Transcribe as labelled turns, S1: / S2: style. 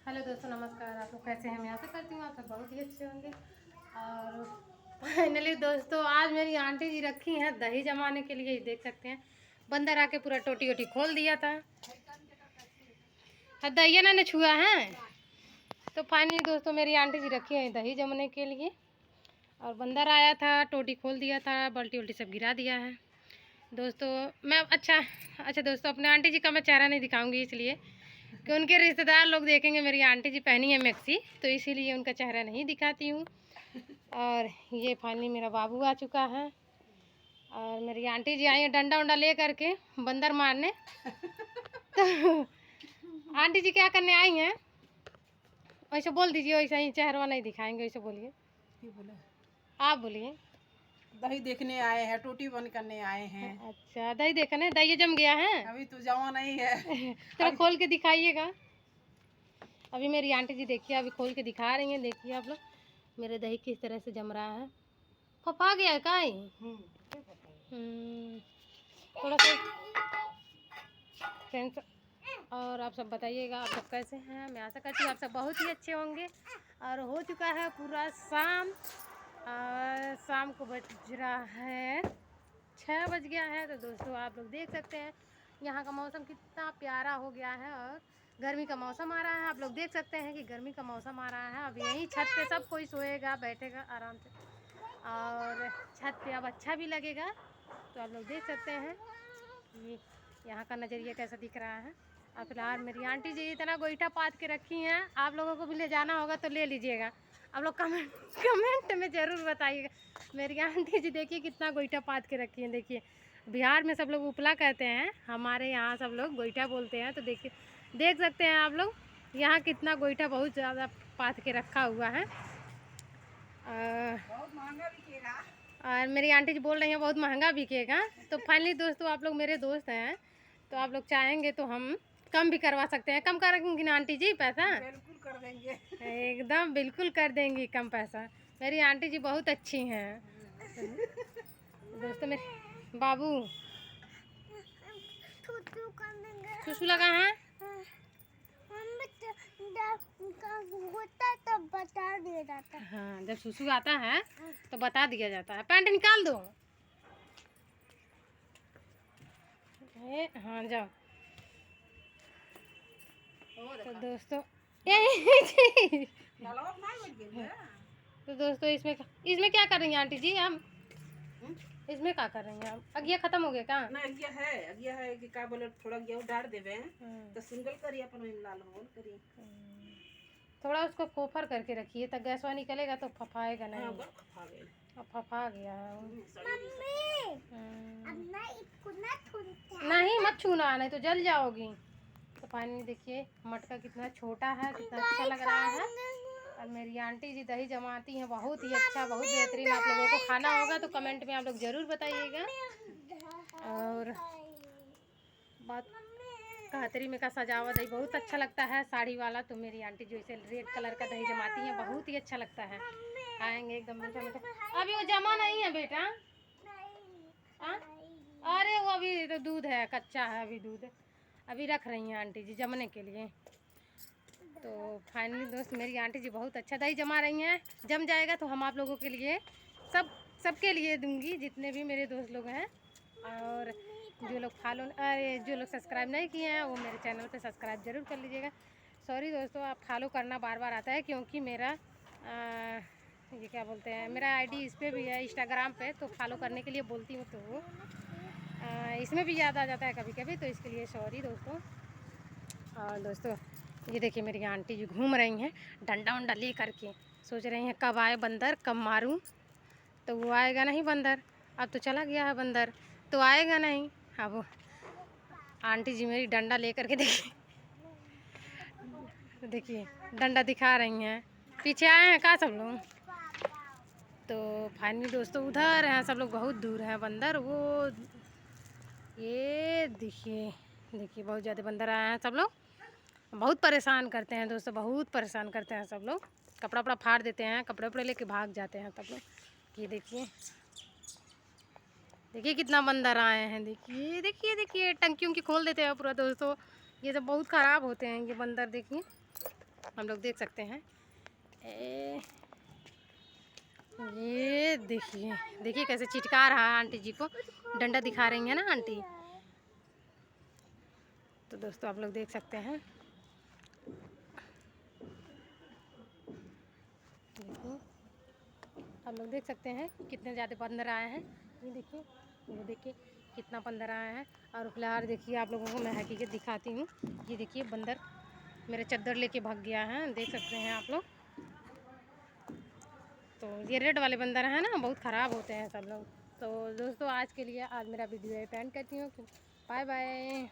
S1: Hello दोस्तों, नमस्कार। आप लोग कैसे हैं? मैं आशा करती हूँ आप सब बहुत ही अच्छे होंगे। और फाइनली दोस्तों, आज मेरी आंटी जी रखी हैं दही जमाने के लिए। देख सकते हैं, बंदर आके पूरा टोटी वोटी खोल दिया था। दही ना छुआ है। तो फाइनली दोस्तों, मेरी आंटी जी रखी है दही जमाने के लिए। और बंदर आया था, टोटी खोल दिया था, बाल्टी उल्टी सब गिरा दिया है दोस्तों। मैं अच्छा दोस्तों, अपने आंटी जी का मैं चेहरा नहीं दिखाऊंगी, इसलिए कि उनके रिश्तेदार लोग देखेंगे मेरी आंटी जी पहनी है मैक्सी, तो इसीलिए उनका चेहरा नहीं दिखाती हूँ। और ये फाइनली मेरा बाबू आ चुका है और मेरी आंटी जी आई है डंडा उंडा ले करके बंदर मारने। तो आंटी जी क्या करने आई हैं? वैसे बोल दीजिए, वैसा ही चेहरा नहीं दिखाएंगे, वैसे बोलिए। आप बोलिए।
S2: दही देखने आए हैं, टोटी बंद करने आए हैं।
S1: अच्छा, दही देखने? दही जम गया है?
S2: अभी तो जमा नहीं है।
S1: थोड़ा खोल के दिखाइएगा। अभी मेरी आंटी जी देखिए, अभी खोल के दिखा रही हैं। देखिए आप लोग, मेरे दही किस तरह से जम रहा है। फपा गया है काई। थोड़ा सा फ्रेंड्स, और आप सब बताइएगा, आप सब कैसे हैं? मैं आशा करती हूँ आप सब बहुत ही अच्छे होंगे। और हो चुका है पूरा शाम, और शाम को बज रहा है 6 बज गया है। तो दोस्तों, आप लोग देख सकते हैं यहाँ का मौसम कितना प्यारा हो गया है। और गर्मी का मौसम आ रहा है। आप लोग देख सकते हैं कि गर्मी का मौसम आ रहा है। अब यहीं छत पे सब कोई सोएगा, बैठेगा आराम से, और छत पे अब अच्छा भी लगेगा। तो आप लोग देख सकते हैं कि यहाँ का नज़रिया कैसा दिख रहा है। और फिलहाल मेरी आंटी जी इतना गोईठा पात के रखी हैं, आप लोगों को भी ले जाना होगा तो ले लीजिएगा। आप लोग कमेंट में ज़रूर बताइएगा। मेरी आंटी जी देखिए कितना गोईठा पात के रखी हैं। देखिए, बिहार में सब लोग उपला कहते हैं, हमारे यहाँ सब लोग गोईठा बोलते हैं। तो देखिए, देख सकते हैं आप लोग यहाँ कितना गोईठा बहुत ज़्यादा पात के रखा हुआ है।
S2: बहुत महंगा बिकेगा।
S1: और मेरी आंटी जी बोल रही हैं बहुत महंगा बिकेगा। तो फाइनली दोस्तों, आप लोग मेरे दोस्त हैं, तो आप लोग चाहेंगे तो हम कम भी करवा सकते हैं। कम करेंगी ना आंटी जी पैसा?
S2: बिल्कुल कर देंगे।
S1: एकदम बिल्कुल कर देंगी कम पैसा। मेरी आंटी जी बहुत अच्छी हैं। दोस्तों, मेरे बाबू सुसु लगा है।
S3: तो बता दिया जाता है।
S1: हाँ, जब सुसु आता है तो बता दिया जाता है। पैंट निकाल दो। हाँ जाओ। तो दोस्तों तो दोस्तों, इसमें क्या कर रही हैं आंटी जी? हम इसमें क्या कर रही हैं? आप अगिया खत्म हो गया का?
S2: ना अगिया है कि का बोले थोड़ा गेहूं डाल देवे तो सिंगल करिए अपन में लाल होल करिए।
S1: थोड़ा उसको फोफर करके रखिए, तब गैसवा निकलेगा तो फफाएगा नहीं।
S2: हाँ, खा गए।
S1: अब फफा गया है।
S3: मम्मी
S1: नहीं, मत छूना, नहीं तो जल जाओगी। तो पानी देखिए मटका कितना छोटा है, कितना अच्छा लग रहा है। और मेरी आंटी जी दही जमाती हैं बहुत ही अच्छा, बहुत बेहतरीन। आप लोगों को खाना होगा तो कमेंट में आप लोग ज़रूर बताइएगा। और बात कहतरी में का सजावा दही बहुत अच्छा लगता है, साड़ी वाला। तो मेरी आंटी जो इसे रेड कलर का दही जमाती हैं, बहुत ही अच्छा लगता है। खाएंगे एकदम मीठा मीठा। अभी वो जमा नहीं है बेटा। हाँ? अरे वो अभी तो दूध है, कच्चा है अभी दूध, अभी रख रही हैं आंटी जी जमने के लिए। तो फाइनली दोस्त, मेरी आंटी जी बहुत अच्छा दही जमा रही हैं। जम जाएगा तो हम आप लोगों के लिए सबके लिए दूंगी, जितने भी मेरे दोस्त लोग हैं। और जो लोग सब्सक्राइब नहीं किए हैं वो मेरे चैनल पे सब्सक्राइब ज़रूर कर लीजिएगा। सॉरी दोस्तों, आप फॉलो करना बार बार आता है, क्योंकि मेरा ये क्या बोलते हैं, मेरा आईडी इस पर भी है इंस्टाग्राम पे, तो फॉलो करने के लिए बोलती हूँ, तो इसमें भी याद आ जाता है कभी कभी, तो इसके लिए सॉरी दोस्तों। और दोस्तों, ये देखिए मेरी आंटी जी घूम रही हैं डंडा उंडा ले करके, सोच रही हैं कब आए बंदर, कब मारूं। तो वो आएगा नहीं बंदर, अब तो चला गया है बंदर, तो आएगा नहीं। अब वो आंटी जी मेरी डंडा ले करके देखिए डंडा दिखा रही हैं। पीछे आए हैं का सब लोग? तो फाइनली दोस्तों, उधर हैं सब लोग, बहुत दूर हैं बंदर। वो ये देखिए बहुत ज़्यादा बंदर आए हैं सब लोग, बहुत परेशान करते हैं दोस्तों, बहुत परेशान करते हैं सब लोग। कपड़ा वपड़ा फाड़ देते हैं, कपड़े वपड़े लेके भाग जाते हैं सब लोग। ये देखिए कितना बंदर आए हैं। देखिए टंकियों की खोल देते हैं पूरा दोस्तों। ये सब बहुत ख़राब होते हैं ये बंदर। देखिए हम लोग देख सकते हैं। ये देखिए देखिए कैसे चिटका रहा है आंटी जी को, डंडा दिखा रही है ना आंटी। तो दोस्तों आप लोग देख सकते हैं, देखो आप लोग देख सकते हैं कितने ज़्यादा बंदर आए हैं। ये देखिए, वो देखिए कितना बंदर आया है। और फिलहाल देखिए आप लोगों को मैं हकीकत दिखाती हूँ। ये देखिए बंदर मेरे चद्दर लेके भाग गया है, देख सकते हैं आप लोग। तो ये रेड वाले बंदर हैं ना, बहुत ख़राब होते हैं सब लोग। तो दोस्तों आज के लिए आज मेरा वीडियो एंड करती हूँ। Bye bye.